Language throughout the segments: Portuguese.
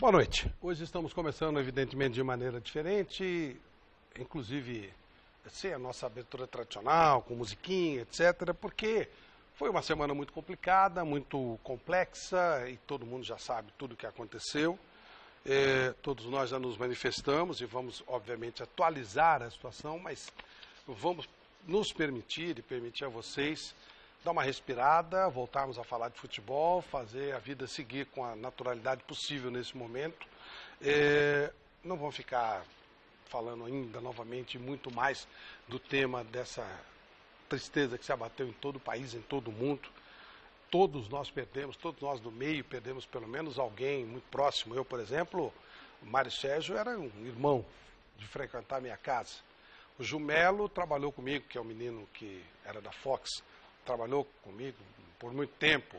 Boa noite. Hoje estamos começando, evidentemente, de maneira diferente, inclusive sem a nossa abertura tradicional, com musiquinha, etc., porque foi uma semana muito complicada, muito complexa, e todo mundo já sabe tudo o que aconteceu. Todos nós já nos manifestamos e vamos, obviamente, atualizar a situação, mas vamos nos permitir e permitir a vocês dar uma respirada, voltarmos a falar de futebol, fazer a vida seguir com a naturalidade possível nesse momento. Não vamos ficar falando ainda novamente muito mais do tema dessa tristeza que se abateu em todo o país, em todo o mundo. Todos nós perdemos, todos nós do meio perdemos pelo menos alguém muito próximo. Eu, por exemplo, o Mário Sérgio era um irmão de frequentar a minha casa. O Jumelo trabalhou comigo, que é um menino que era da Fox, trabalhou comigo por muito tempo,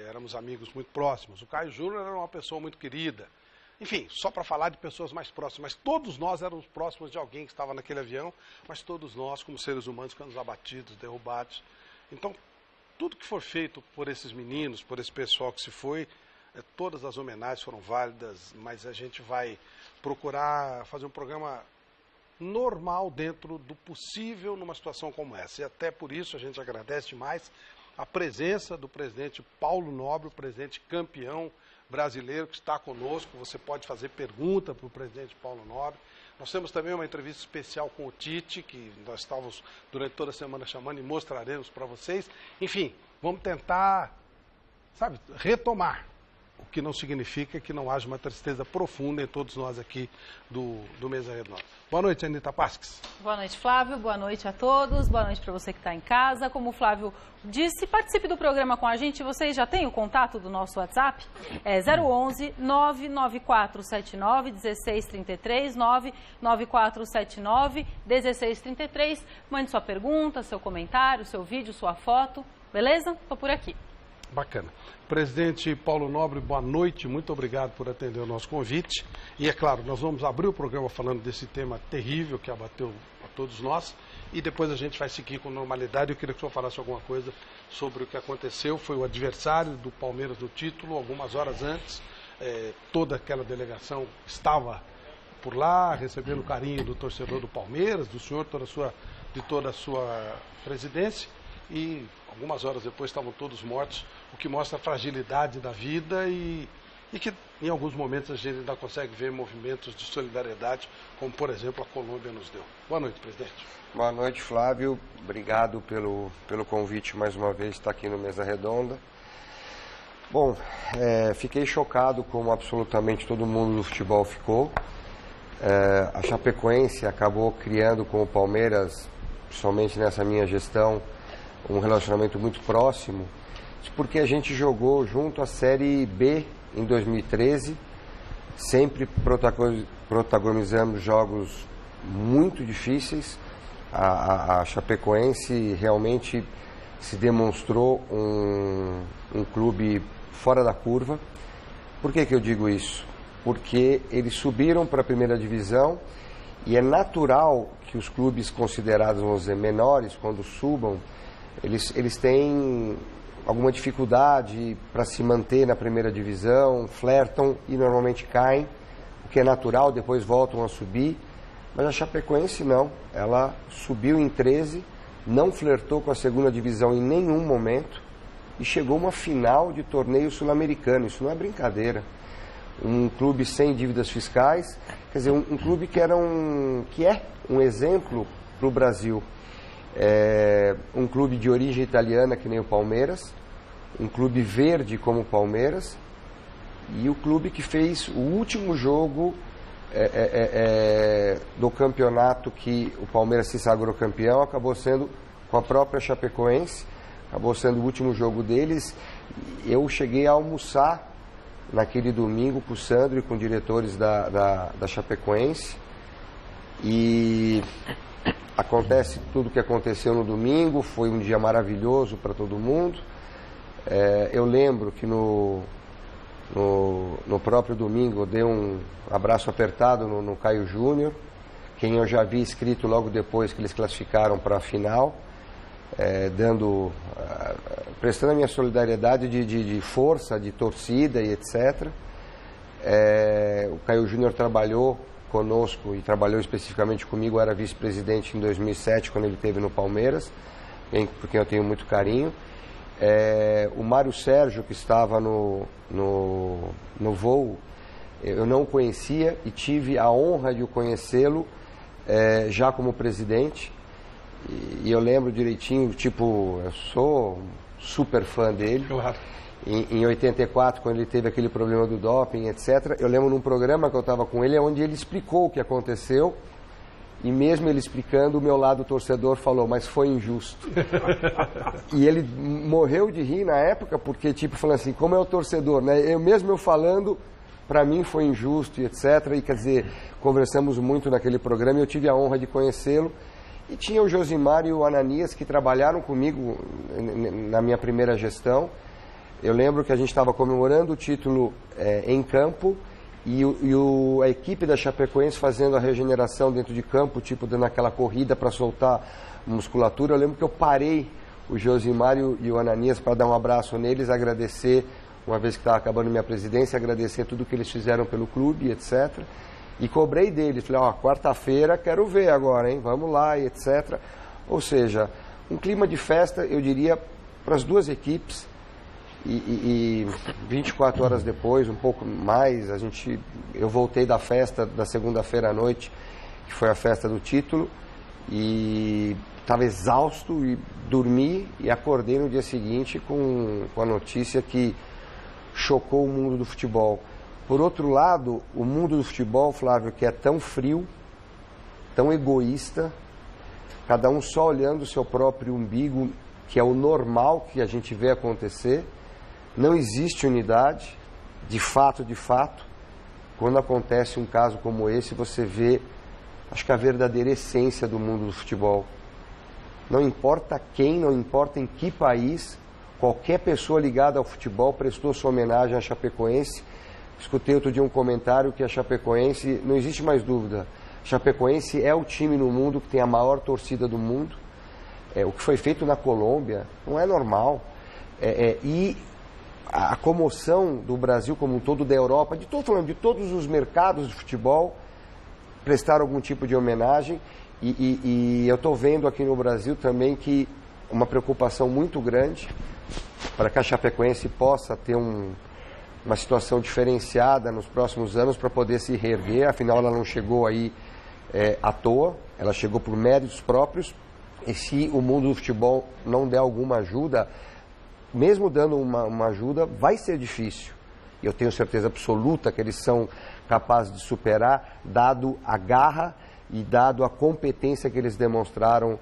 éramos amigos muito próximos. O Caio Júnior era uma pessoa muito querida. Enfim, só para falar de pessoas mais próximas, mas todos nós éramos próximos de alguém que estava naquele avião, mas todos nós, como seres humanos, ficamos abatidos, derrubados. Então, tudo que for feito por esses meninos, por esse pessoal que se foi, todas as homenagens foram válidas, mas a gente vai procurar fazer um programa normal dentro do possível numa situação como essa. E até por isso a gente agradece demais a presença do presidente Paulo Nobre, o presidente campeão brasileiro que está conosco. Você pode fazer pergunta para o presidente Paulo Nobre. Nós temos também uma entrevista especial com o Tite, que nós estávamos durante toda a semana chamando e mostraremos para vocês. Enfim, vamos tentar, retomar. O que não significa que não haja uma tristeza profunda em todos nós aqui do Mesa Redonda. Boa noite, Anitta Pasques. Boa noite, Flávio. Boa noite a todos. Boa noite para você que está em casa. Como o Flávio disse, participe do programa com a gente. Vocês já têm o contato do nosso WhatsApp? É 011 99479 1633, 99479 1633. Mande sua pergunta, seu comentário, seu vídeo, sua foto. Beleza? Estou por aqui. Bacana. Presidente Paulo Nobre, boa noite, muito obrigado por atender o nosso convite. E é claro, nós vamos abrir o programa falando desse tema terrível que abateu a todos nós e depois a gente vai seguir com normalidade. Eu queria que o senhor falasse alguma coisa sobre o que aconteceu. Foi o adversário do Palmeiras no título, algumas horas antes. Toda aquela delegação estava por lá, recebendo o carinho do torcedor do Palmeiras, do senhor, de toda a sua presidência. E algumas horas depois estavam todos mortos, o que mostra a fragilidade da vida e que em alguns momentos a gente ainda consegue ver movimentos de solidariedade, como por exemplo a Colômbia nos deu. Boa noite, presidente. Boa noite, Flávio. Obrigado pelo convite mais uma vez estar aqui no Mesa Redonda. Bom, fiquei chocado como absolutamente todo mundo no futebol ficou. A Chapecoense acabou criando com o Palmeiras, principalmente nessa minha gestão, um relacionamento muito próximo, porque a gente jogou junto a Série B em 2013, sempre protagonizamos jogos muito difíceis. A Chapecoense realmente se demonstrou um clube fora da curva. Por que eu digo isso? Porque eles subiram para a primeira divisão e é natural que os clubes considerados, vamos dizer, menores, quando subam, eles têm alguma dificuldade para se manter na primeira divisão, flertam e normalmente caem, o que é natural, depois voltam a subir. Mas a Chapecoense não, ela subiu em 13, não flertou com a segunda divisão em nenhum momento e chegou a uma final de torneio sul-americano. Isso não é brincadeira. Um clube sem dívidas fiscais, quer dizer, um clube que é um exemplo para o Brasil. Um clube de origem italiana que nem o Palmeiras, um clube verde como o Palmeiras e o clube que fez o último jogo do campeonato que o Palmeiras se sagrou campeão, acabou sendo com a própria Chapecoense, acabou sendo o último jogo deles. Eu cheguei a almoçar naquele domingo com o Sandro e com diretores da Chapecoense e acontece tudo o que aconteceu no domingo, foi um dia maravilhoso para todo mundo. Eu lembro que no próprio domingo eu dei um abraço apertado no Caio Júnior, quem eu já havia escrito logo depois que eles classificaram para a final, prestando a minha solidariedade de força, de torcida e etc. O Caio Júnior trabalhou conosco e trabalhou especificamente comigo, era vice-presidente em 2007, quando ele esteve no Palmeiras, por quem eu tenho muito carinho. O Mário Sérgio, que estava no voo, eu não o conhecia e tive a honra de o conhecê-lo já como presidente. E eu lembro direitinho, eu sou super fã dele. Claro. Em 84, quando ele teve aquele problema do doping, etc., eu lembro num programa que eu estava com ele, onde ele explicou o que aconteceu, e mesmo ele explicando, o meu lado torcedor falou, mas foi injusto. E ele morreu de rir na época, porque, falando assim, como é o torcedor, né? Eu falando, para mim foi injusto, e etc., e quer dizer, conversamos muito naquele programa, e eu tive a honra de conhecê-lo. E tinha o Josimar e o Ananias, que trabalharam comigo na minha primeira gestão. Eu lembro que a gente estava comemorando o título em campo e a equipe da Chapecoense fazendo a regeneração dentro de campo, dando aquela corrida para soltar musculatura. Eu lembro que eu parei o Josimar e o Ananias para dar um abraço neles, agradecer, uma vez que estava acabando minha presidência, agradecer tudo que eles fizeram pelo clube, etc. E cobrei deles, falei, quarta-feira quero ver agora, hein? Vamos lá, e etc. Ou seja, um clima de festa, eu diria, para as duas equipes. E 24 horas depois, um pouco mais, eu voltei da festa da segunda-feira à noite, que foi a festa do título, e estava exausto e dormi e acordei no dia seguinte com a notícia que chocou o mundo do futebol. Por outro lado, o mundo do futebol, Flávio, que é tão frio, tão egoísta, cada um só olhando o seu próprio umbigo, que é o normal que a gente vê acontecer. Não existe unidade, de fato. Quando acontece um caso como esse, você vê, acho que a verdadeira essência do mundo do futebol. Não importa quem, não importa em que país, qualquer pessoa ligada ao futebol prestou sua homenagem à Chapecoense. Escutei outro dia um comentário que a Chapecoense, não existe mais dúvida, a Chapecoense é o time no mundo que tem a maior torcida do mundo. O que foi feito na Colômbia não é normal. E a comoção do Brasil como um todo, da Europa, de todos os mercados de futebol, prestaram algum tipo de homenagem. E eu estou vendo aqui no Brasil também que uma preocupação muito grande para que a Chapecoense possa ter uma situação diferenciada nos próximos anos para poder se reerguer. Afinal, ela não chegou aí à toa, ela chegou por méritos próprios. E se o mundo do futebol não der alguma ajuda, mesmo dando uma ajuda, vai ser difícil. E eu tenho certeza absoluta que eles são capazes de superar, dado a garra e dado a competência que eles demonstraram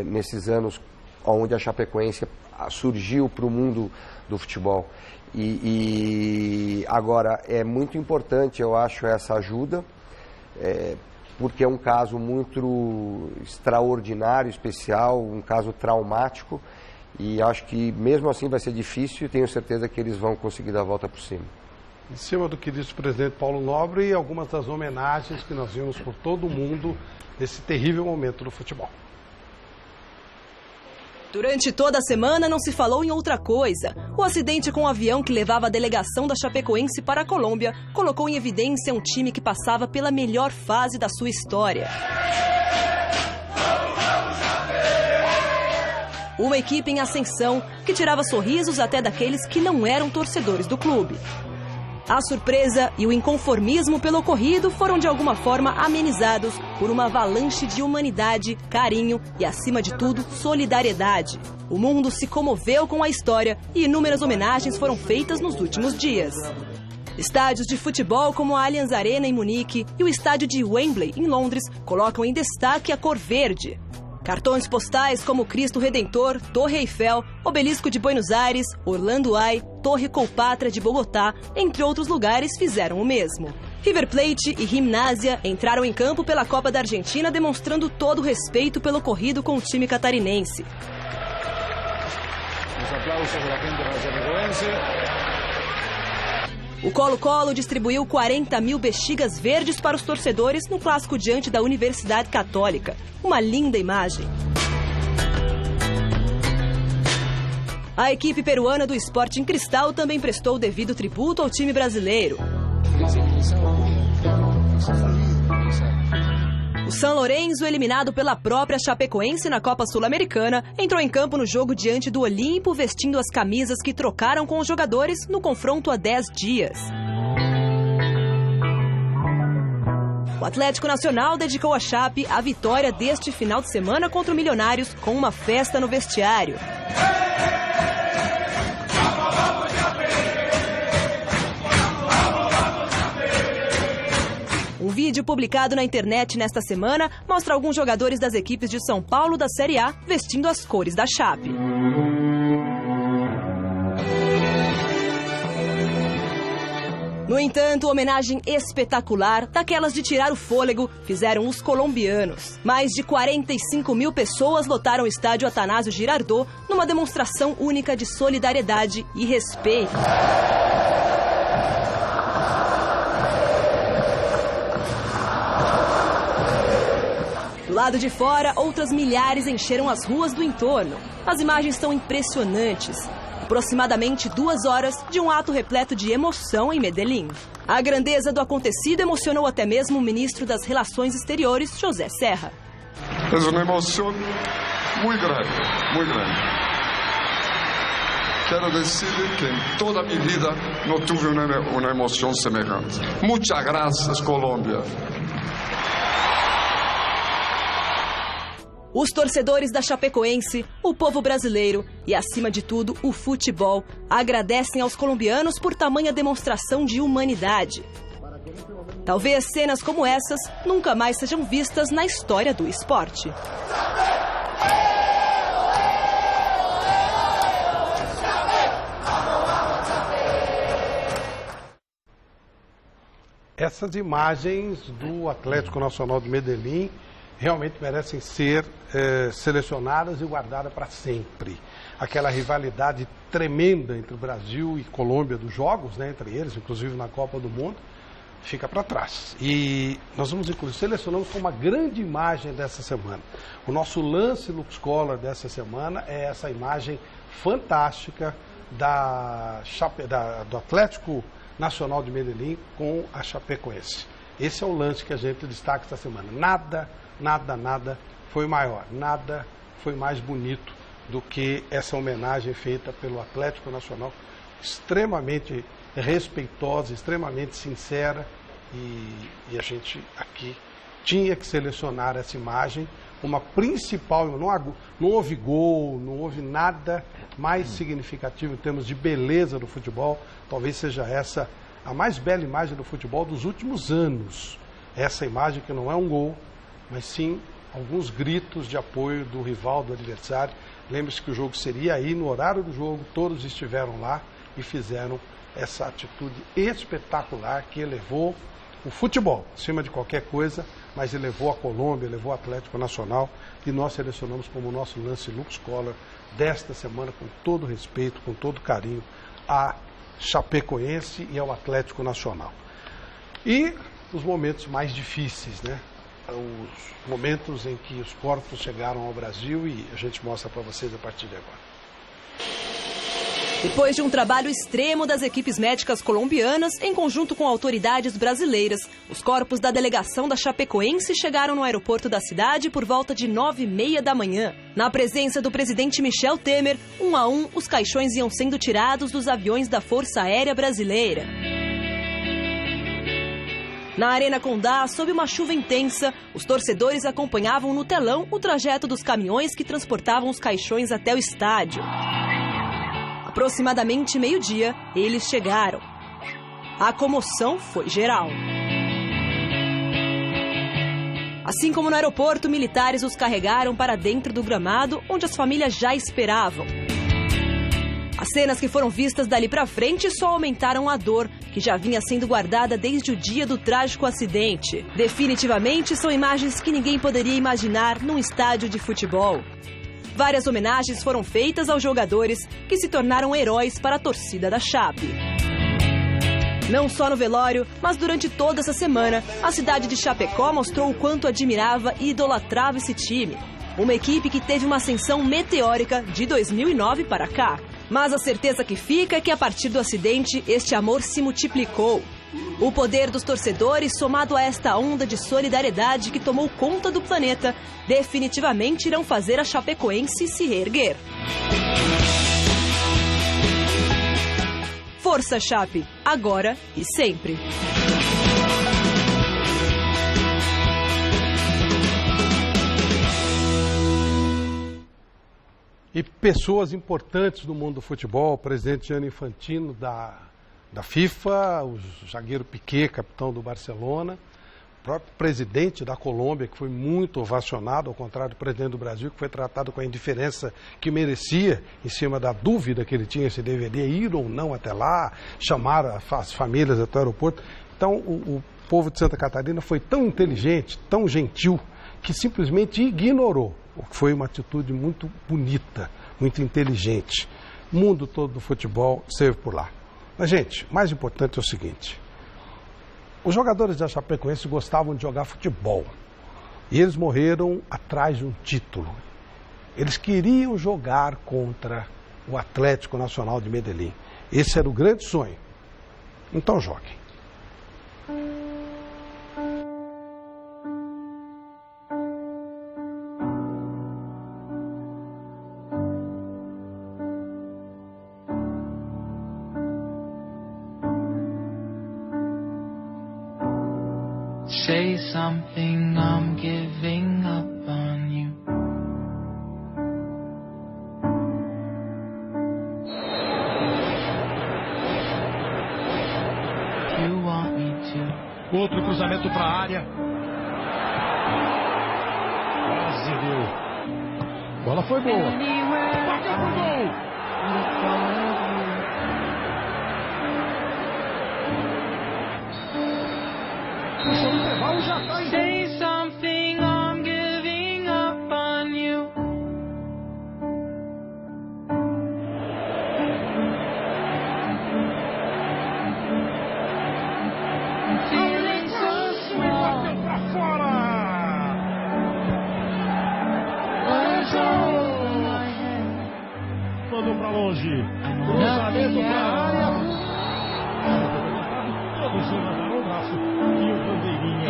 nesses anos onde a Chapecoense surgiu para o mundo do futebol. E agora, é muito importante, eu acho, essa ajuda, porque é um caso muito extraordinário, especial, um caso traumático, e acho que mesmo assim vai ser difícil e tenho certeza que eles vão conseguir dar a volta por cima. Em cima do que disse o presidente Paulo Nobre e algumas das homenagens que nós vimos por todo o mundo nesse terrível momento do futebol. Durante toda a semana não se falou em outra coisa. O acidente com o avião que levava a delegação da Chapecoense para a Colômbia colocou em evidência um time que passava pela melhor fase da sua história. Uma equipe em ascensão que tirava sorrisos até daqueles que não eram torcedores do clube. A surpresa e o inconformismo pelo ocorrido foram de alguma forma amenizados por uma avalanche de humanidade, carinho e, acima de tudo, solidariedade. O mundo se comoveu com a história e inúmeras homenagens foram feitas nos últimos dias. Estádios de futebol como a Allianz Arena em Munique e o estádio de Wembley em Londres colocam em destaque a cor verde. Cartões postais como Cristo Redentor, Torre Eiffel, Obelisco de Buenos Aires, Orlando Eye, Torre Colpatria de Bogotá, entre outros lugares, fizeram o mesmo. River Plate e Gimnasia entraram em campo pela Copa da Argentina, demonstrando todo o respeito pelo ocorrido com o time catarinense. Os aplausos da gente chapecoense. O Colo-Colo distribuiu 40 mil bexigas verdes para os torcedores no clássico diante da Universidade Católica. Uma linda imagem. A equipe peruana do Sporting Cristal também prestou o devido tributo ao time brasileiro. O São Lourenço, eliminado pela própria Chapecoense na Copa Sul-Americana, entrou em campo no jogo diante do Olimpo, vestindo as camisas que trocaram com os jogadores no confronto há 10 dias. O Atlético Nacional dedicou à Chape a vitória deste final de semana contra o Milionários com uma festa no vestiário. Um vídeo publicado na internet nesta semana mostra alguns jogadores das equipes de São Paulo da Série A vestindo as cores da Chape. No entanto, homenagem espetacular, daquelas de tirar o fôlego, fizeram os colombianos. Mais de 45 mil pessoas lotaram o estádio Atanásio Girardot numa demonstração única de solidariedade e respeito. Do lado de fora, outras milhares encheram as ruas do entorno. As imagens são impressionantes. Aproximadamente 2 horas de um ato repleto de emoção em Medellín. A grandeza do acontecido emocionou até mesmo o ministro das Relações Exteriores, José Serra. É uma emoção muito grande, muito grande. Quero dizer que em toda a minha vida não tive uma emoção semelhante. Muitas graças, Colômbia. Os torcedores da Chapecoense, o povo brasileiro e, acima de tudo, o futebol, agradecem aos colombianos por tamanha demonstração de humanidade. Talvez cenas como essas nunca mais sejam vistas na história do esporte. Essas imagens do Atlético Nacional de Medellín realmente merecem ser selecionadas e guardadas para sempre. Aquela rivalidade tremenda entre o Brasil e Colômbia dos jogos, né, entre eles, inclusive na Copa do Mundo, fica para trás. E nós vamos, inclusive, selecionamos com uma grande imagem dessa semana. O nosso lance Lux Color dessa semana é essa imagem fantástica do Atlético Nacional de Medellín com a Chapecoense. Esse é o lance que a gente destaca esta semana. Nada foi maior, nada foi mais bonito do que essa homenagem feita pelo Atlético Nacional, extremamente respeitosa, extremamente sincera, e a gente aqui tinha que selecionar essa imagem, uma principal. Não houve gol, não houve nada mais significativo em termos de beleza do futebol, talvez seja essa a mais bela imagem do futebol dos últimos anos, essa imagem que não é um gol, mas sim alguns gritos de apoio do rival, do adversário. Lembre-se que o jogo seria aí, no horário do jogo, todos estiveram lá e fizeram essa atitude espetacular que elevou o futebol, acima de qualquer coisa, mas elevou a Colômbia, elevou o Atlético Nacional, e nós selecionamos como nosso lance Lux Color desta semana, com todo respeito, com todo carinho, a Chapecoense e ao Atlético Nacional. E os momentos mais difíceis, né? Os momentos em que os corpos chegaram ao Brasil, e a gente mostra para vocês a partir de agora. Depois de um trabalho extremo das equipes médicas colombianas, em conjunto com autoridades brasileiras, os corpos da delegação da Chapecoense chegaram no aeroporto da cidade por volta de 9h30 da manhã. Na presença do presidente Michel Temer, um a um, os caixões iam sendo tirados dos aviões da Força Aérea Brasileira. Na Arena Condá, sob uma chuva intensa, os torcedores acompanhavam no telão o trajeto dos caminhões que transportavam os caixões até o estádio. Aproximadamente meio-dia, eles chegaram. A comoção foi geral. Assim como no aeroporto, militares os carregaram para dentro do gramado, onde as famílias já esperavam. As cenas que foram vistas dali para frente só aumentaram a dor, que já vinha sendo guardada desde o dia do trágico acidente. Definitivamente são imagens que ninguém poderia imaginar num estádio de futebol. Várias homenagens foram feitas aos jogadores que se tornaram heróis para a torcida da Chape. Não só no velório, mas durante toda essa semana, a cidade de Chapecó mostrou o quanto admirava e idolatrava esse time. Uma equipe que teve uma ascensão meteórica de 2009 para cá. Mas a certeza que fica é que a partir do acidente, este amor se multiplicou. O poder dos torcedores, somado a esta onda de solidariedade que tomou conta do planeta, definitivamente irão fazer a Chapecoense se reerguer. Força Chape, agora e sempre. E pessoas importantes do mundo do futebol, o presidente Gianni Infantino da FIFA, o zagueiro Piqué, capitão do Barcelona, o próprio presidente da Colômbia, que foi muito ovacionado, ao contrário do presidente do Brasil, que foi tratado com a indiferença que merecia, em cima da dúvida que ele tinha se deveria ir ou não até lá, chamar as famílias até o aeroporto. Então, o povo de Santa Catarina foi tão inteligente, tão gentil, que simplesmente ignorou, o que foi uma atitude muito bonita, muito inteligente. O mundo todo do futebol esteve por lá. Mas, gente, o mais importante é o seguinte: os jogadores da Chapecoense gostavam de jogar futebol e eles morreram atrás de um título. Eles queriam jogar contra o Atlético Nacional de Medellín. Esse era o grande sonho. Então joguem. Say something, I'm giving up on you. You want me to. Outro cruzamento para a área. Quase deu. Bola foi boa. Bateu pro gol. Say something, I'm giving up on you. I'm feeling so small. Pra fora. Mandou pra longe. Cruzamento pra área. Todo cima o braço. E o bandeirinha.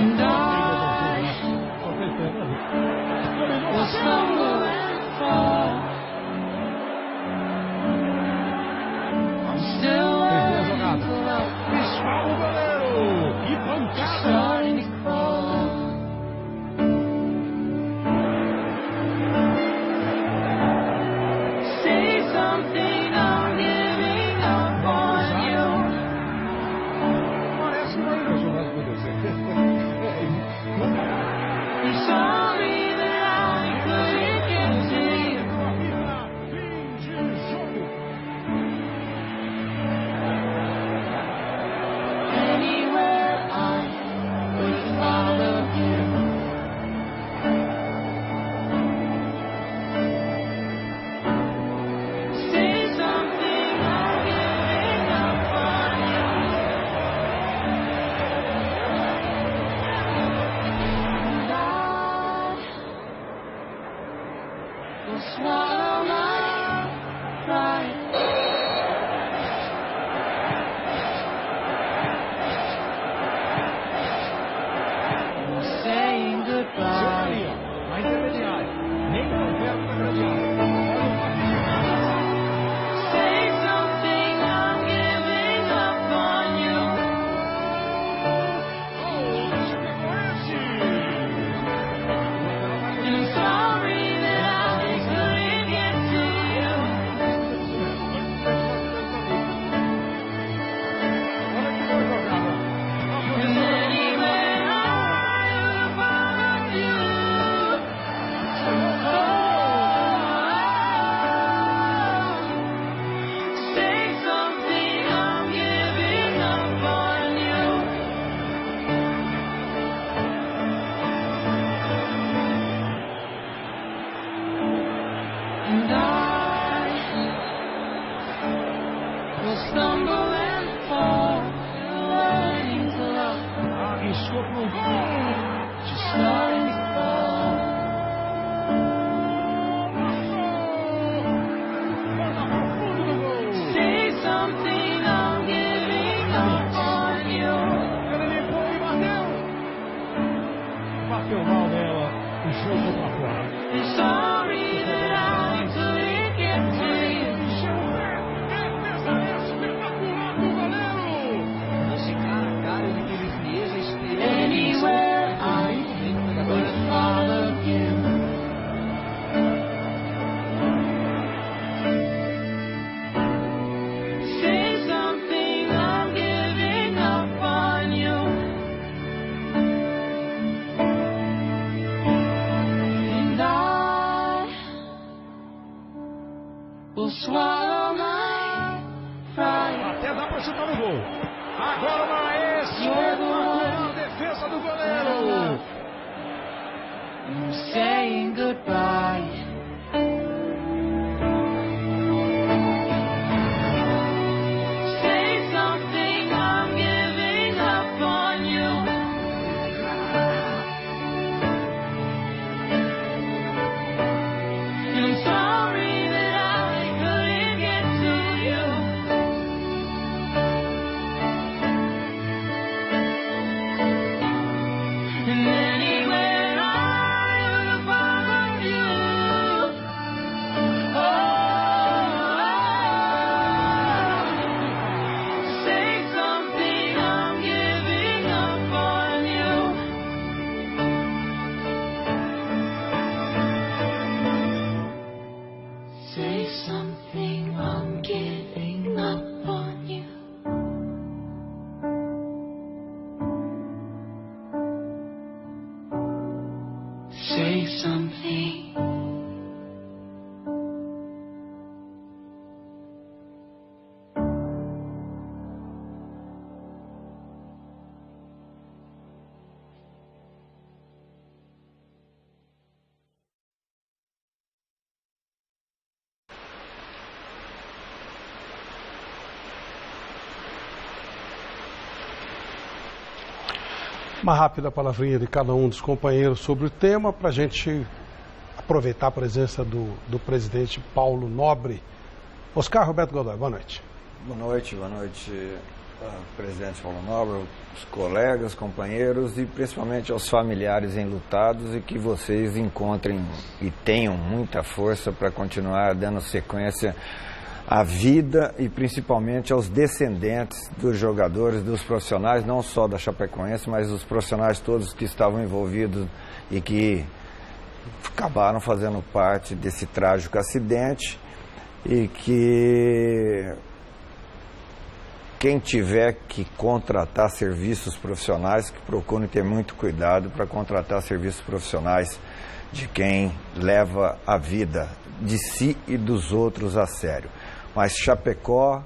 will swallow my pride. Até dá para chutar no gol. Agora o Maestro, defesa do goleiro. Saying goodbye. Say something, I'm giving up on you. I'm sorry that I couldn't get to you. And anywhere I would follow you. Oh, say something, I'm giving up on you. Say something, I'm giving up on you. Say something. Uma rápida palavrinha de cada um dos companheiros sobre o tema, para a gente aproveitar a presença do presidente Paulo Nobre. Oscar Roberto Godoy, boa noite. Boa noite, presidente Paulo Nobre, os colegas, companheiros e principalmente aos familiares enlutados, e que vocês encontrem e tenham muita força para continuar dando sequência à vida e principalmente aos descendentes dos jogadores, dos profissionais, não só da Chapecoense, mas dos profissionais todos que estavam envolvidos e que acabaram fazendo parte desse trágico acidente, e que quem tiver que contratar serviços profissionais, que procurem ter muito cuidado para contratar serviços profissionais de quem leva a vida de si e dos outros a sério. Mas Chapecó,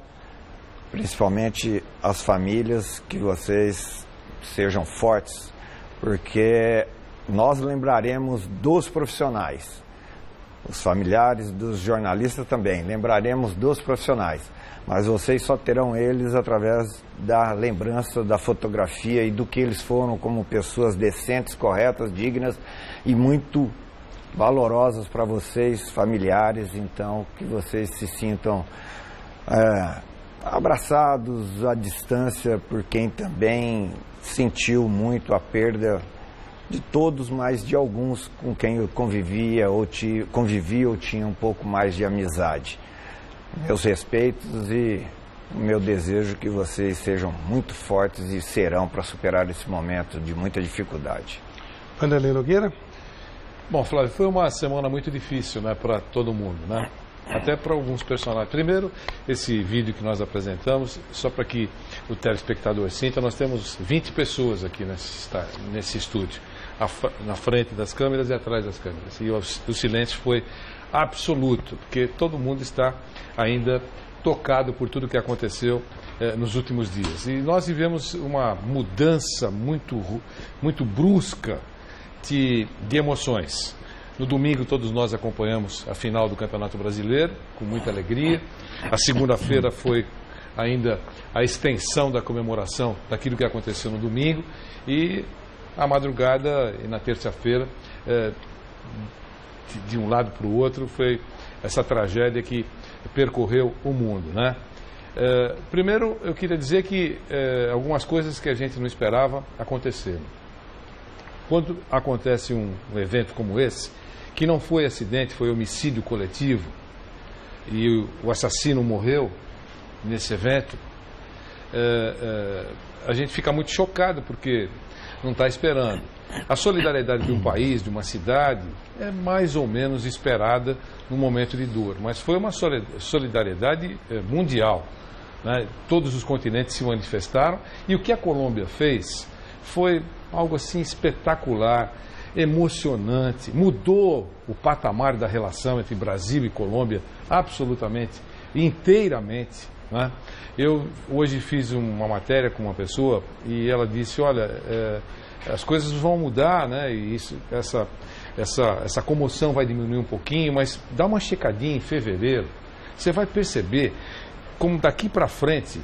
principalmente as famílias, que vocês sejam fortes, porque nós lembraremos dos profissionais, os familiares dos jornalistas também, lembraremos dos profissionais, mas vocês só terão eles através da lembrança, da fotografia e do que eles foram como pessoas decentes, corretas, dignas e muito valorosas para vocês, familiares. Então, que vocês se sintam abraçados à distância por quem também sentiu muito a perda de todos, mas de alguns com quem eu convivia ou tinha um pouco mais de amizade. Meus respeitos e o meu desejo que vocês sejam muito fortes e serão para superar esse momento de muita dificuldade. Vanderlei Nogueira. Bom, Flávio, foi uma semana muito difícil, né, para todo mundo, né? Até para alguns personagens. Primeiro, esse vídeo que nós apresentamos, só para que o telespectador sinta, nós temos 20 pessoas aqui nesse estúdio, na frente das câmeras e atrás das câmeras. E o silêncio foi absoluto, porque todo mundo está ainda tocado por tudo que aconteceu nos últimos dias. E nós vivemos uma mudança muito brusca de emoções. No domingo todos nós acompanhamos a final do Campeonato Brasileiro com muita alegria. A segunda-feira foi ainda a extensão da comemoração daquilo que aconteceu no domingo, e a madrugada e na terça-feira, de um lado para o outro, foi essa tragédia que percorreu o mundo, né? Primeiro eu queria dizer que algumas coisas que a gente não esperava aconteceram. Quando acontece um evento como esse, que não foi acidente, foi homicídio coletivo, e o assassino morreu nesse evento, a gente fica muito chocado, porque não está esperando. A solidariedade de um país, de uma cidade, é mais ou menos esperada num momento de dor, mas foi uma solidariedade mundial, né? Todos os continentes se manifestaram, e o que a Colômbia fez foi algo assim espetacular. emocionante, mudou o patamar da relação entre Brasil e Colômbia absolutamente, inteiramente. Né? Eu hoje fiz uma matéria com uma pessoa e ela disse, olha, as coisas vão mudar, né? E essa comoção vai diminuir um pouquinho, mas dá uma checadinha em fevereiro, você vai perceber como daqui para frente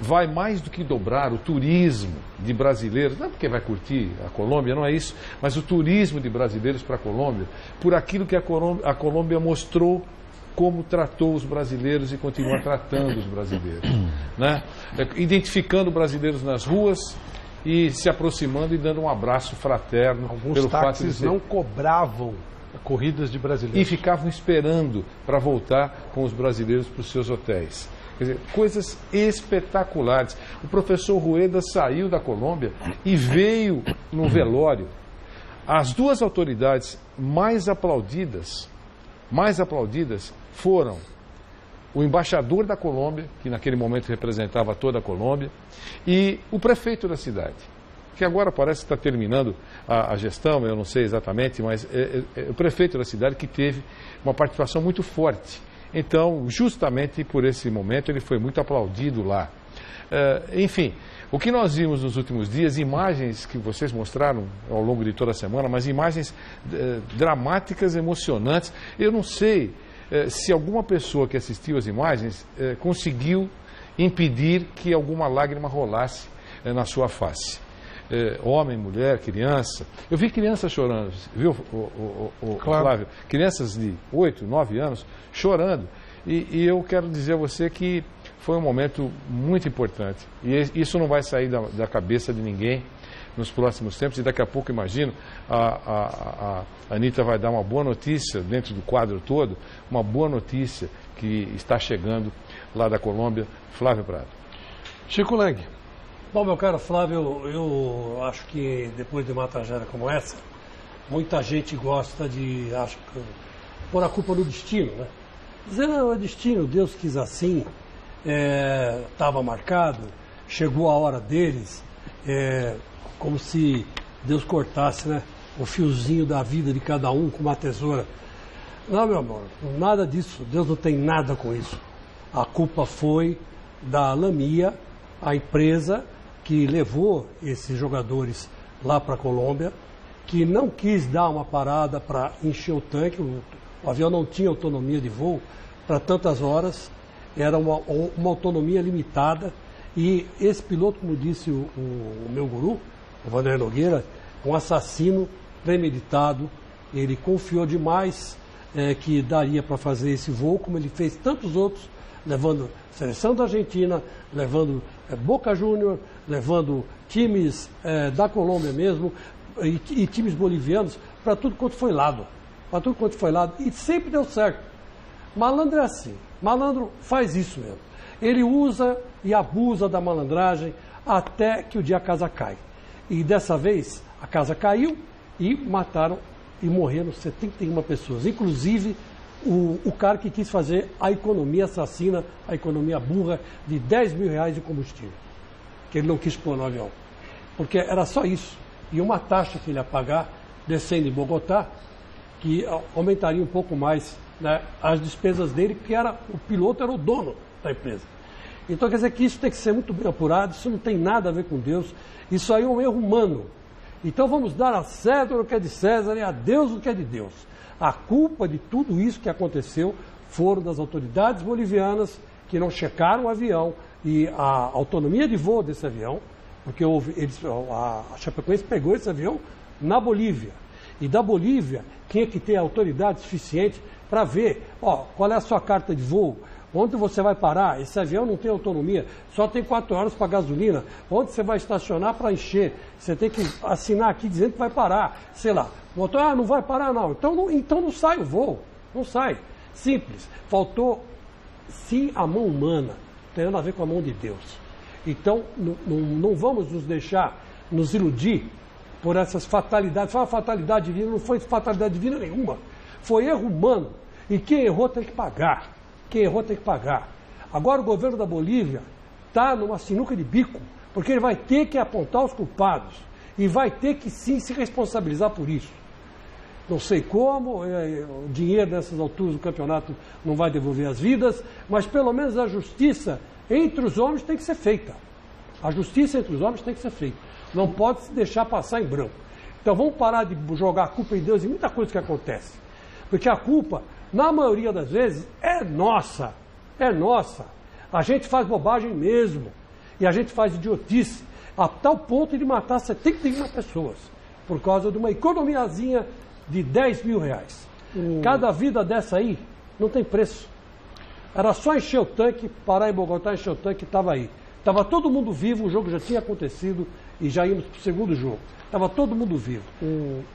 vai mais do que dobrar o turismo de brasileiros, não é porque vai curtir a Colômbia, não é isso, mas o turismo de brasileiros para a Colômbia, por aquilo que a Colômbia mostrou como tratou os brasileiros e continua tratando os brasileiros, né? Identificando brasileiros nas ruas e se aproximando e dando um abraço fraterno. Alguns táxis não cobravam corridas de brasileiros. E ficavam esperando para voltar com os brasileiros para os seus hotéis. Quer dizer, coisas espetaculares. O professor Rueda saiu da Colômbia e veio no velório. As duas autoridades mais aplaudidas foram o embaixador da Colômbia, que naquele momento representava toda a Colômbia, e o prefeito da cidade, que agora parece que está terminando a gestão, eu não sei exatamente, mas é o prefeito da cidade que teve uma participação muito forte. Então, justamente por esse momento, ele foi muito aplaudido lá. Enfim, o que nós vimos nos últimos dias, imagens que vocês mostraram ao longo de toda a semana, mas imagens dramáticas, emocionantes. Eu não sei se alguma pessoa que assistiu às imagens conseguiu impedir que alguma lágrima rolasse na sua face. Homem, mulher, criança. Eu vi crianças chorando, viu, Claro. Flávio? Crianças de 8, 9 anos chorando. E eu quero dizer a você que foi um momento muito importante. E isso não vai sair da cabeça de ninguém nos próximos tempos. E daqui a pouco, imagino, a Anitta vai dar uma boa notícia dentro do quadro todo, uma boa notícia que está chegando lá da Colômbia. Flávio Prado. Chico Lang. Bom, meu caro Flávio, eu acho que depois de uma tragédia como essa, muita gente gosta de, acho que, pôr a culpa no destino, né? Dizer, não, é destino, Deus quis assim, estava marcado, chegou a hora deles, como se Deus cortasse, né, o fiozinho da vida de cada um com uma tesoura. Não, meu amor, nada disso, Deus não tem nada com isso. A culpa foi da Lamia, a empresa que levou esses jogadores lá para a Colômbia, que não quis dar uma parada para encher o tanque, o avião não tinha autonomia de voo para tantas horas, era uma autonomia limitada, e esse piloto, como disse o meu guru, o Vanderlei Nogueira, um assassino premeditado, ele confiou demais que daria para fazer esse voo, como ele fez tantos outros, levando a seleção da Argentina, levando Boca Júnior, levando times da Colômbia mesmo, e times bolivianos, para tudo quanto foi lado. Para tudo quanto foi lado. E sempre deu certo. Malandro é assim. Malandro faz isso mesmo. Ele usa e abusa da malandragem até que o dia a casa cai. E dessa vez, a casa caiu e mataram e morreram 71 pessoas. Inclusive, o cara que quis fazer a economia assassina, a economia burra, de R$10 mil de combustível, que ele não quis pôr no avião. Porque era só isso. E uma taxa que ele ia pagar, descendo em Bogotá, que aumentaria um pouco mais, né, as despesas dele, porque o piloto era o dono da empresa. Então, quer dizer que isso tem que ser muito bem apurado, isso não tem nada a ver com Deus, isso aí é um erro humano. Então, vamos dar a César o que é de César e a Deus o que é de Deus. A culpa de tudo isso que aconteceu foram das autoridades bolivianas que não checaram o avião e a autonomia de voo desse avião, porque a Chapecoense pegou esse avião na Bolívia. E da Bolívia tinha que ter autoridade suficiente para ver, qual é a sua carta de voo, onde você vai parar, esse avião não tem autonomia, só tem 4 horas para gasolina, onde você vai estacionar para encher, você tem que assinar aqui dizendo que vai parar, sei lá. O motor, não vai parar não, então não sai o voo, não sai. Simples, faltou sim a mão humana, tem nada a ver com a mão de Deus. Então não vamos nos deixar nos iludir por essas fatalidades. Foi uma fatalidade divina, não foi fatalidade divina nenhuma, foi erro humano, e quem errou tem que pagar, quem errou tem que pagar. Agora o governo da Bolívia está numa sinuca de bico, porque ele vai ter que apontar os culpados. e vai ter que sim se responsabilizar por isso. Não sei como, o dinheiro nessas alturas do campeonato não vai devolver as vidas, mas pelo menos a justiça entre os homens tem que ser feita. A justiça entre os homens tem que ser feita. Não pode se deixar passar em branco. Então vamos parar de jogar a culpa em Deus em muita coisa que acontece. Porque a culpa, na maioria das vezes, é nossa. É nossa. A gente faz bobagem mesmo. E a gente faz idiotice a tal ponto de matar 71 pessoas. Por causa de uma economiazinha de 10 mil reais. Cada vida dessa aí não tem preço. Era só encher o tanque, parar em Bogotá, encher o tanque e estava aí. Estava todo mundo vivo, o jogo já tinha acontecido e já íamos para o segundo jogo. Estava todo mundo vivo.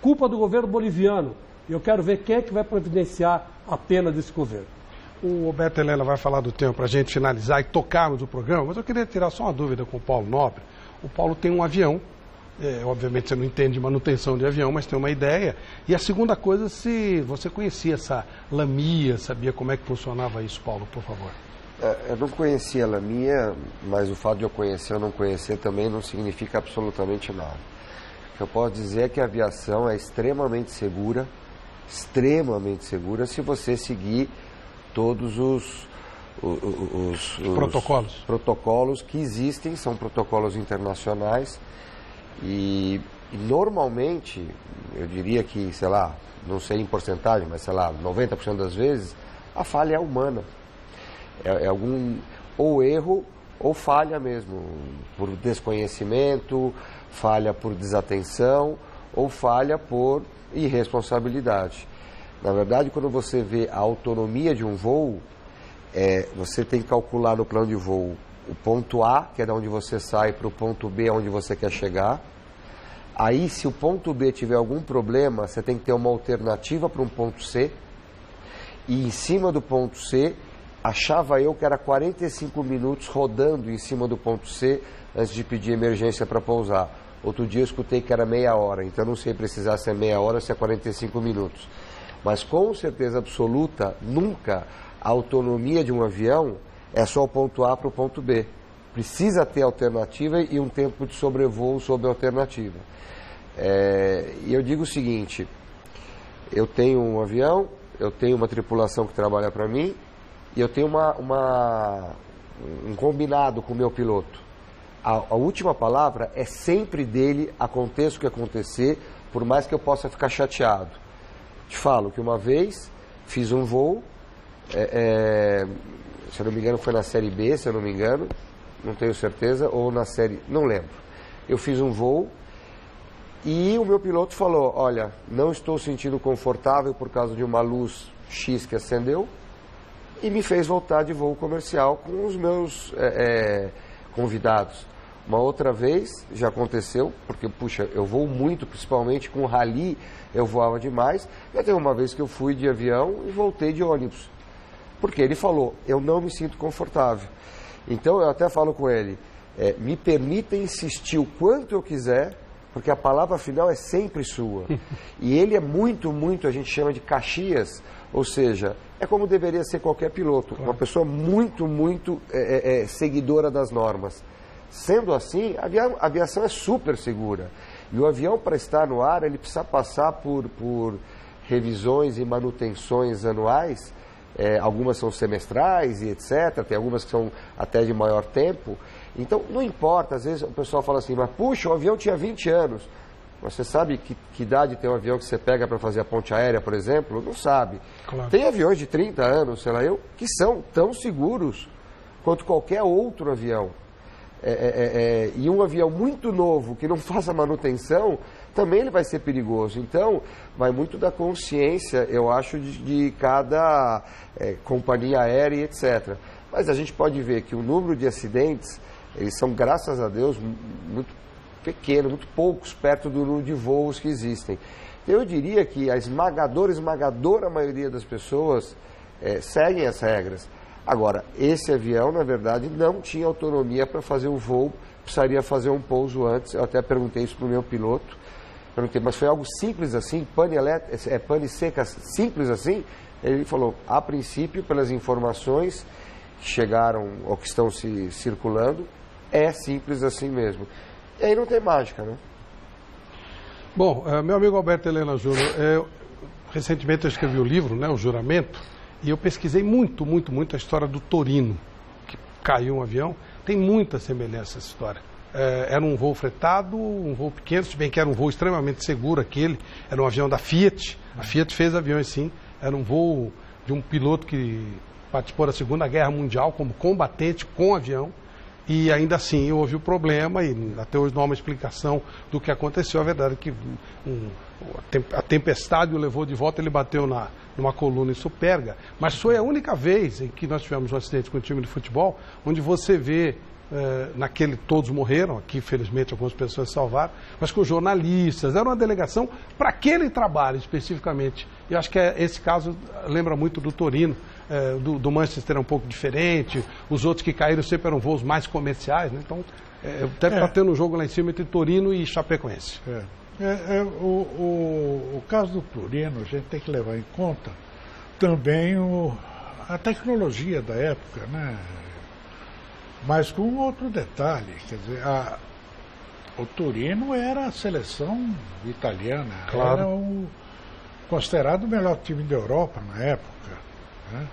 Culpa do governo boliviano. Eu quero ver quem é que vai providenciar a pena desse governo. O Roberto Helena vai falar do tempo para a gente finalizar e tocarmos o programa, mas eu queria tirar só uma dúvida com o Paulo Nobre. O Paulo tem um avião, obviamente você não entende de manutenção de avião, mas tem uma ideia. E a segunda coisa, se você conhecia essa Lamia, sabia como é que funcionava isso, Paulo, por favor? Eu não conhecia a Lamia, mas o fato de eu conhecer ou não conhecer também não significa absolutamente nada. O que eu posso dizer é que a aviação é extremamente segura se você seguir todos os protocolos que existem, são protocolos internacionais e normalmente, eu diria que, sei lá, não sei em porcentagem, mas sei lá, 90% das vezes, a falha é humana. É algum ou erro ou falha mesmo, por desconhecimento, falha por desatenção ou falha por irresponsabilidade. Na verdade, quando você vê a autonomia de um voo, você tem que calcular no plano de voo o ponto A, que é de onde você sai, para o ponto B, onde você quer chegar. Aí, se o ponto B tiver algum problema, você tem que ter uma alternativa para um ponto C. E em cima do ponto C, achava eu que era 45 minutos rodando em cima do ponto C antes de pedir emergência para pousar. Outro dia eu escutei que era meia hora, então não sei precisar se é meia hora ou se é 45 minutos. Mas com certeza absoluta, nunca a autonomia de um avião é só o ponto A para o ponto B. Precisa ter alternativa e um tempo de sobrevoo sobre a alternativa. E eu digo o seguinte, eu tenho um avião, eu tenho uma tripulação que trabalha para mim e eu tenho um combinado com o meu piloto. A última palavra é sempre dele, aconteça o que acontecer, por mais que eu possa ficar chateado. Te falo que uma vez fiz um voo, se eu não me engano foi na série B, se eu não me engano, não tenho certeza, ou na série, não lembro. Eu fiz um voo e o meu piloto falou, olha, não estou sentindo confortável por causa de uma luz X que acendeu, e me fez voltar de voo comercial com os meus convidados. Uma outra vez, já aconteceu, porque, puxa, eu voo muito, principalmente com rally, eu voava demais. Já teve uma vez que eu fui de avião e voltei de ônibus. Porque ele falou, eu não me sinto confortável. Então, eu até falo com ele, me permita insistir o quanto eu quiser, porque a palavra final é sempre sua. E ele é muito, a gente chama de Caxias, ou seja, é como deveria ser qualquer piloto. Uma pessoa muito, seguidora das normas. Sendo assim, a aviação é super segura. E o avião, para estar no ar, ele precisa passar por revisões e manutenções anuais. Algumas são semestrais e etc. Tem algumas que são até de maior tempo. Então, não importa. Às vezes o pessoal fala assim, mas puxa, o avião tinha 20 anos. Mas você sabe que idade tem um avião que você pega para fazer a ponte aérea, por exemplo? Não sabe. Claro. Tem aviões de 30 anos, sei lá eu, que são tão seguros quanto qualquer outro avião. E um avião muito novo que não faça manutenção, também ele vai ser perigoso. Então, vai muito da consciência, eu acho, de cada companhia aérea e etc. Mas a gente pode ver que o número de acidentes, eles são, graças a Deus, muito pequenos, muito poucos, perto do número de voos que existem. Eu diria que a esmagadora maioria das pessoas seguem as regras. Agora, esse avião, na verdade, não tinha autonomia para fazer o voo, precisaria fazer um pouso antes. Eu até perguntei isso para o meu piloto, mas foi algo simples assim, pane seca, simples assim? Ele falou, a princípio, pelas informações que chegaram ou que estão se circulando, é simples assim mesmo. E aí não tem mágica, né? Bom, meu amigo Alberto Helena Júnior, recentemente eu escrevi o livro, né, O Juramento, e eu pesquisei muito a história do Torino, que caiu um avião. Tem muita semelhança essa história. Era um voo fretado, um voo pequeno, se bem que era um voo extremamente seguro aquele, era um avião da Fiat, a Fiat fez aviões sim, era um voo de um piloto que participou da Segunda Guerra Mundial como combatente com avião, e ainda assim houve o problema, e até hoje não há uma explicação do que aconteceu. A verdade é que a tempestade o levou de volta, ele bateu numa coluna em Superga, mas foi a única vez em que nós tivemos um acidente com o time de futebol, onde você vê, naquele todos morreram, aqui infelizmente algumas pessoas se salvaram, mas com jornalistas, era uma delegação para aquele trabalho especificamente. E acho que esse caso lembra muito do Torino, do Manchester é um pouco diferente, os outros que caíram sempre eram voos mais comerciais, né? Então deve estar tendo um jogo lá em cima entre Torino e Chapecoense. O caso do Torino, a gente tem que levar em conta também a tecnologia da época, né? Mas com outro detalhe, quer dizer, o Torino era a seleção italiana, claro. Era considerado o melhor time da Europa na época, né?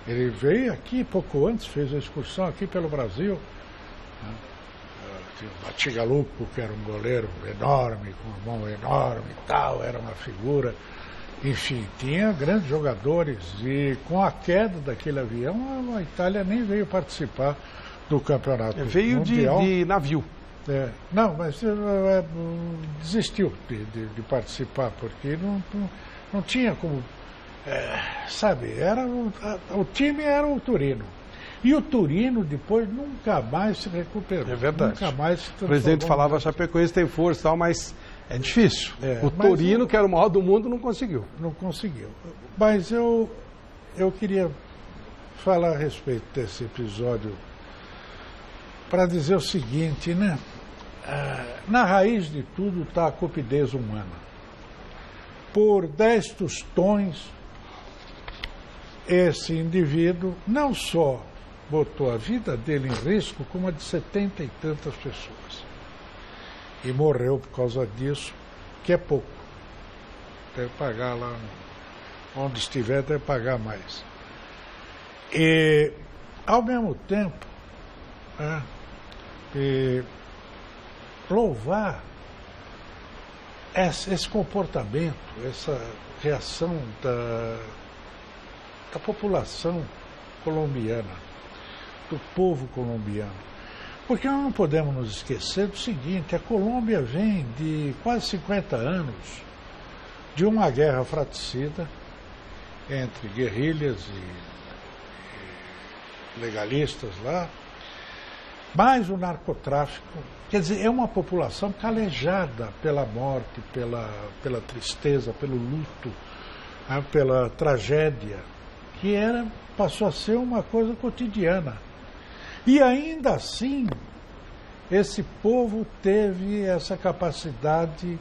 Ele veio aqui pouco antes, fez a excursão aqui pelo Brasil, né? Tinha o Batigalupo, que era um goleiro enorme, com uma mão enorme e tal, era uma figura. Enfim, tinha grandes jogadores, e com a queda daquele avião, a Itália nem veio participar do campeonato veio mundial. De navio. Não, mas desistiu de participar, porque não tinha como... sabe, o time era o Torino. E o Torino depois nunca mais se recuperou. É verdade. Nunca mais se transformou. O presidente falava, a Chapecoense tem força e tal, mas é difícil. O Torino, que era o maior do mundo, não conseguiu. Não conseguiu. Mas eu queria falar a respeito desse episódio para dizer o seguinte, né? Na raiz de tudo está a cupidez humana. Por 10 tostões, esse indivíduo não só botou a vida dele em risco, como a de 70 e tantas pessoas. E morreu por causa disso, que é pouco. Deve pagar lá, onde estiver, deve pagar mais. E, ao mesmo tempo, louvar esse comportamento, essa reação da população colombiana, do povo colombiano. Porque nós não podemos nos esquecer do seguinte: a Colômbia vem de quase 50 anos de uma guerra fratricida entre guerrilhas e legalistas lá, mais o narcotráfico. Quer dizer, é uma população calejada pela morte, pela tristeza, pelo luto, pela tragédia, que passou a ser uma coisa cotidiana. E ainda assim, esse povo teve essa capacidade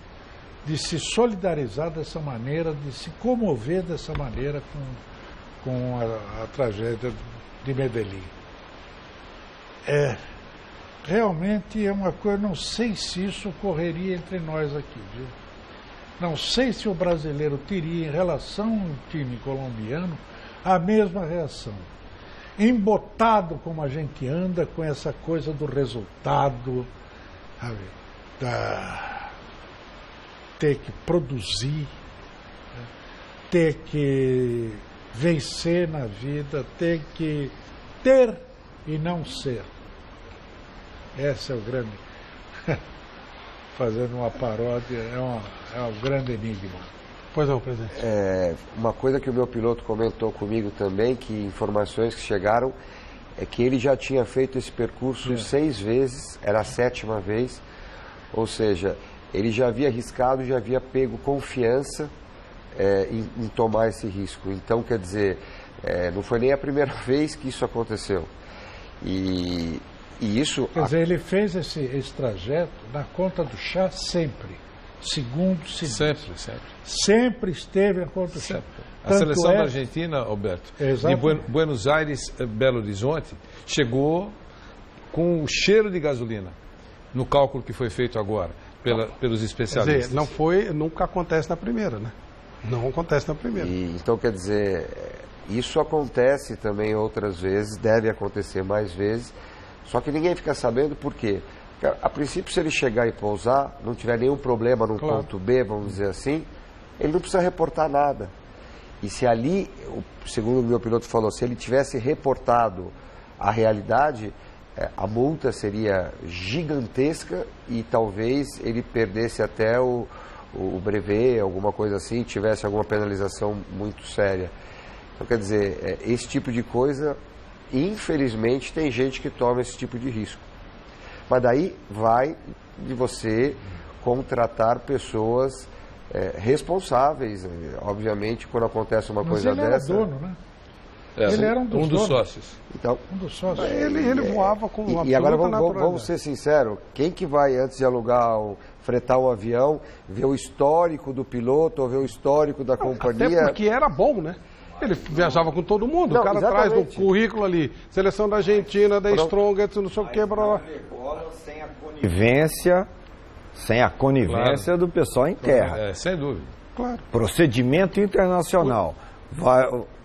de se solidarizar dessa maneira, de se comover dessa maneira com a tragédia de Medellín. Realmente é uma coisa, não sei se isso ocorreria entre nós aqui, viu? Não sei se o brasileiro teria, em relação ao time colombiano, a mesma reação. Embotado como a gente anda com essa coisa do resultado, ter que produzir, ter que vencer na vida, ter que ter e não ser. Esse é o grande, fazendo uma paródia, é um grande enigma. Pois não, presidente. Uma coisa que o meu piloto comentou comigo também, que informações que chegaram, é que ele já tinha feito esse percurso 6 vezes, era a 7ª vez, ou seja, ele já havia arriscado, já havia pego confiança em tomar esse risco. Então, quer dizer, não foi nem a primeira vez que isso aconteceu. E isso... Quer dizer, ele fez esse trajeto na conta do chá sempre. Segundo. Sempre esteve na conta do chá. A seleção da Argentina, Alberto, de Buenos Aires, Belo Horizonte, chegou com o cheiro de gasolina, no cálculo que foi feito agora. pelos Quer especialistas. dizer, nunca acontece na primeira, né? Não acontece na primeira. Então, quer dizer, isso acontece também outras vezes, deve acontecer mais vezes, só que ninguém fica sabendo por quê. Porque, a princípio, se ele chegar e pousar, não tiver nenhum problema no ponto B, vamos dizer assim, ele não precisa reportar nada. E se ali, segundo o meu piloto falou, se ele tivesse reportado a realidade, a multa seria gigantesca e talvez ele perdesse até o brevet, alguma coisa assim, tivesse alguma penalização muito séria. Então, quer dizer, esse tipo de coisa, infelizmente, tem gente que toma esse tipo de risco. Mas daí vai de você contratar pessoas responsáveis, obviamente, quando acontece uma coisa dessa. Mas ele era dono, né? Ele era um dos sócios. Então, um dos sócios. Ele voava com uma E agora absoluta vamos ser sinceros, quem que vai antes de fretar um avião, ver o histórico do piloto ou ver o histórico da companhia? Até porque era bom, né? Ele viajava com todo mundo, o cara exatamente. traz no currículo ali, seleção da Argentina, da Strongest, não sei o que, sem a conivência do pessoal em terra. Sem dúvida. Claro. Procedimento internacional.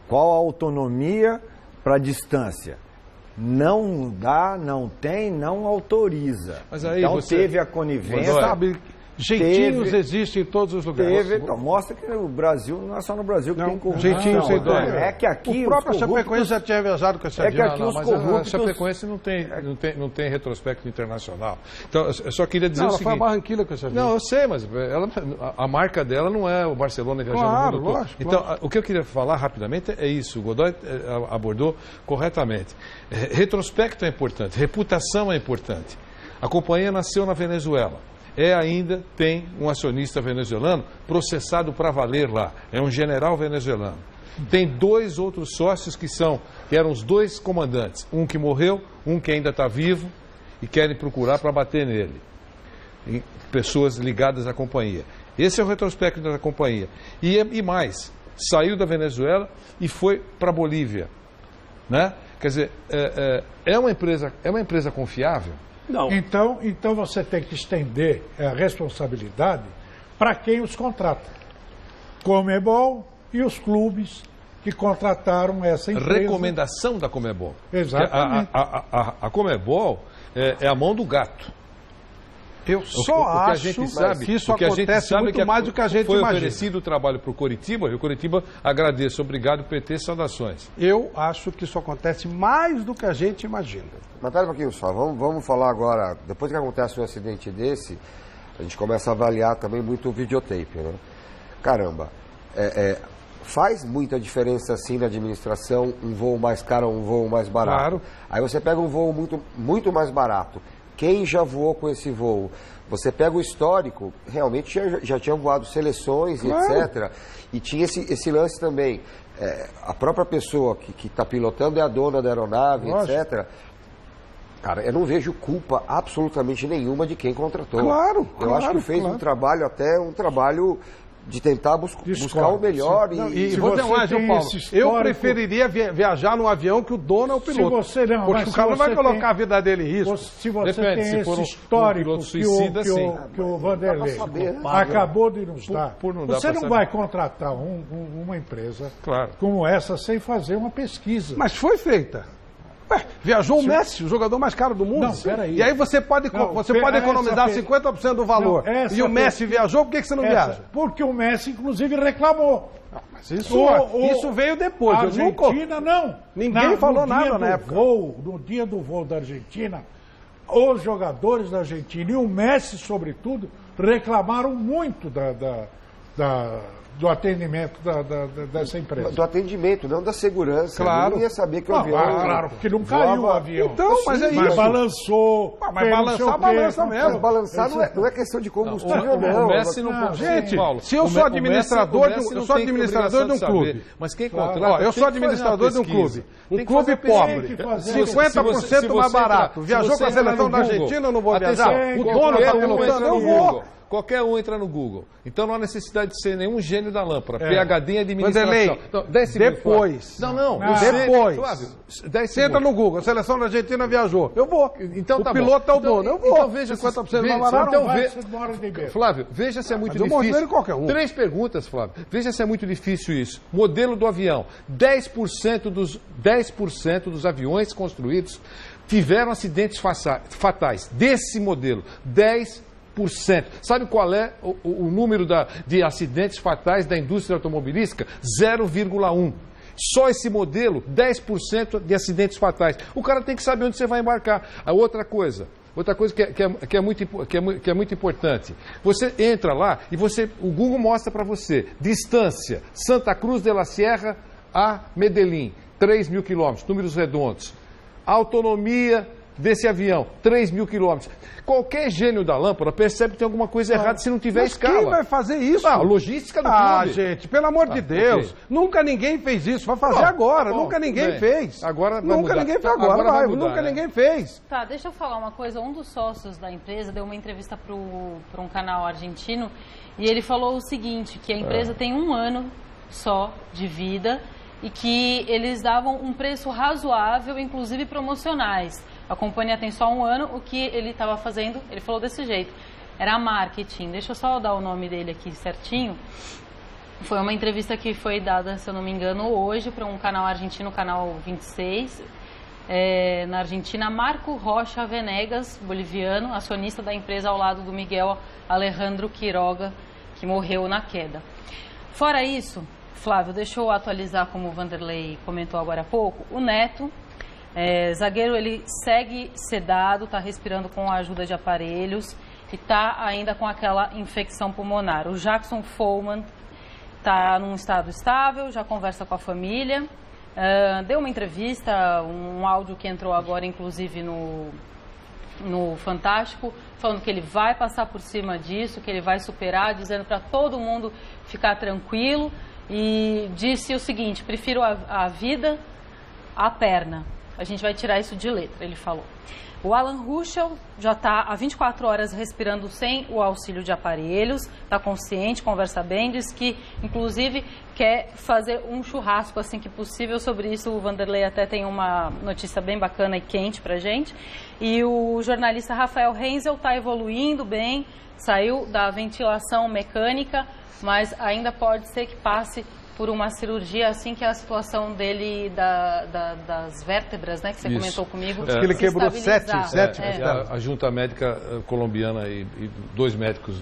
Qual a autonomia para distância? Não dá, não tem, não autoriza. Mas aí então você teve a conivência. Sabe, jeitinhos existem em todos os lugares. Então, mostra que o Brasil, não é só no Brasil que tem corrupção. Jeitinho sem dor. É que aqui o próprio Chapecoense já tinha viajado com esse avião. É que aqui os corruptos... A Chapecoense não tem retrospecto internacional. Então, eu só queria dizer o seguinte... Ela foi a Barranquilla com esse avião. Não, eu sei, mas a marca dela não é o Barcelona viajando no mundo todo. Lógico, então, lógico. o que eu queria falar rapidamente é isso. O Godoy abordou corretamente. Retrospecto é importante, reputação é importante. A companhia nasceu na Venezuela. Ainda tem um acionista venezuelano processado para valer lá. É um general venezuelano. Tem 2 outros sócios que eram os 2 comandantes. Um que morreu, um que ainda está vivo e querem procurar para bater nele. E pessoas ligadas à companhia. Esse é o retrospecto da companhia. E mais, saiu da Venezuela e foi para a Bolívia. Né? Quer dizer, é uma empresa confiável? Não. Então você tem que estender a responsabilidade para quem os contrata. Comebol e os clubes que contrataram essa empresa. Recomendação da Comebol. Exatamente. A Comebol é a mão do gato. Eu só acho que isso acontece muito mais do que a gente imagina. Foi oferecido o trabalho para o Coritiba, e o Coritiba agradece. Obrigado, PT, saudações. Eu acho que isso acontece mais do que a gente imagina. Mas pera um pouquinho só, vamos falar agora, depois que acontece um acidente desse, a gente começa a avaliar também muito o videotape, né? Caramba, faz muita diferença assim na administração, um voo mais caro ou um voo mais barato. Claro. Aí você pega um voo muito mais barato. Quem já voou com esse voo? Você pega o histórico, realmente já tinha voado seleções e etc. E tinha esse lance também. A própria pessoa que está pilotando é a dona da aeronave, etc. Cara, eu não vejo culpa absolutamente nenhuma de quem contratou. Claro, eu acho que fez um trabalho de tentar buscar o melhor. E vou dizer mais, Paulo, eu preferiria viajar num avião que o dono é o piloto. Porque o cara não vai colocar a vida dele em risco. Se você tem esse histórico que o Vanderlei acabou de nos dar, você não vai contratar uma empresa como essa sem fazer uma pesquisa. Mas foi feita. Viajou o Messi, o jogador mais caro do mundo. Não, peraí. E aí você pode economizar 50% do valor. E o Messi viajou, por que você não viaja? Porque o Messi, inclusive, reclamou. Mas isso veio depois. A Argentina, não. Ninguém falou nada na época. No dia do voo da Argentina, os jogadores da Argentina e o Messi, sobretudo, reclamaram muito do atendimento dessa empresa. Do atendimento, não da segurança. Claro. Eu não ia saber que o avião... Claro, porque não caiu o avião. Então, mas é isso. Mas balançou. Mas balança mesmo. Mas balançar não é questão de combustível, não. O Messi não... Gente, se eu sou administrador de um clube... Mas quem contrata... Eu sou administrador de um clube. Um clube pobre. 50% mais barato. Viajou com a seleção da Argentina, eu não vou viajar. O dono está pilotando, eu vou. Qualquer um entra no Google. Então não há necessidade de ser nenhum gênio da lâmpada. PhD em administração. Vanderlei, Não, 10 segundos, depois. Flávio. Não. Depois. Flávio, 10 Você entra segundos. no Google, a seleção da Argentina viajou. Eu vou. Então, tá o piloto bom. é o dono. Eu vou. Então veja 50% veja, mais barato. então, Vai, ve- você mora em Ribeiro. Flávio, veja se é muito mas eu mostro difícil. ele qualquer um. 3 perguntas, Flávio. Veja se é muito difícil isso. Modelo do avião. 10% dos aviões construídos tiveram acidentes fatais. Desse modelo, 10%. Sabe qual é o número de acidentes fatais da indústria automobilística? 0,1%. Só esse modelo, 10% de acidentes fatais. O cara tem que saber onde você vai embarcar. A outra coisa que é muito importante. Você entra lá e o Google mostra para você distância Santa Cruz de la Sierra a Medellín, 3.000 quilômetros, números redondos. Autonomia desse avião, 3.000 quilômetros. Qualquer gênio da lâmpada percebe que tem alguma coisa errada se não tiver Mas escala. quem vai fazer isso? A logística do clube. Gente, pelo amor de Deus. Ok. Nunca ninguém fez isso. Vai fazer agora. Nunca ninguém fez. Agora vai Nunca mudar. ninguém fez agora. Vai mudar, Nunca né? ninguém fez. Tá, deixa eu falar uma coisa. Um dos sócios da empresa deu uma entrevista para um canal argentino e ele falou o seguinte, que a empresa tem 1 ano só de vida e que eles davam um preço razoável, inclusive promocionais. A companhia tem só 1 ano, o que ele estava fazendo, ele falou desse jeito, era marketing. Deixa eu só dar o nome dele aqui certinho. Foi uma entrevista que foi dada, se eu não me engano, hoje para um canal argentino, canal 26, na Argentina. Marco Rocha Venegas, boliviano, acionista da empresa ao lado do Miguel Alejandro Quiroga, que morreu na queda. Fora isso, Flávio, deixa eu atualizar, como o Vanderlei comentou agora há pouco, o Neto, zagueiro, ele segue sedado, está respirando com a ajuda de aparelhos e está ainda com aquela infecção pulmonar. O Jackson Follman está num estado estável, já conversa com a família, deu uma entrevista, um áudio que entrou agora, inclusive, no Fantástico, falando que ele vai passar por cima disso, que ele vai superar, dizendo para todo mundo ficar tranquilo, e disse o seguinte: prefiro a vida à perna. A gente vai tirar isso de letra, ele falou. O Alan Ruschel já está há 24 horas respirando sem o auxílio de aparelhos, está consciente, conversa bem, diz que, inclusive, quer fazer um churrasco assim que possível. Sobre isso, o Vanderlei até tem uma notícia bem bacana e quente para gente. E o jornalista Rafael Renzel está evoluindo bem, saiu da ventilação mecânica, mas ainda pode ser que passe por uma cirurgia, assim que a situação dele das vértebras, né, que você comentou comigo, que ele quebrou 7. A junta médica colombiana e 2 médicos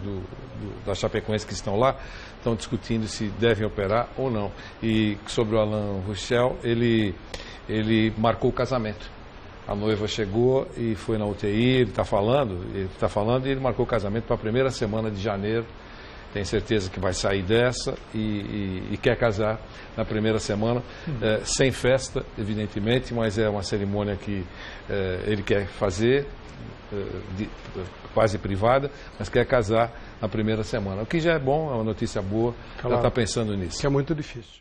da Chapecoense que estão lá estão discutindo se devem operar ou não. E sobre o Alan Ruschel, ele marcou o casamento. A noiva chegou e foi na UTI, ele está falando e ele marcou o casamento para a primeira semana de janeiro. Tem certeza que vai sair dessa e quer casar na primeira semana, sem festa, evidentemente, mas é uma cerimônia que ele quer fazer, quase privada, mas quer casar na primeira semana. O que já é bom, é uma notícia boa, ela está pensando nisso. Que é muito difícil.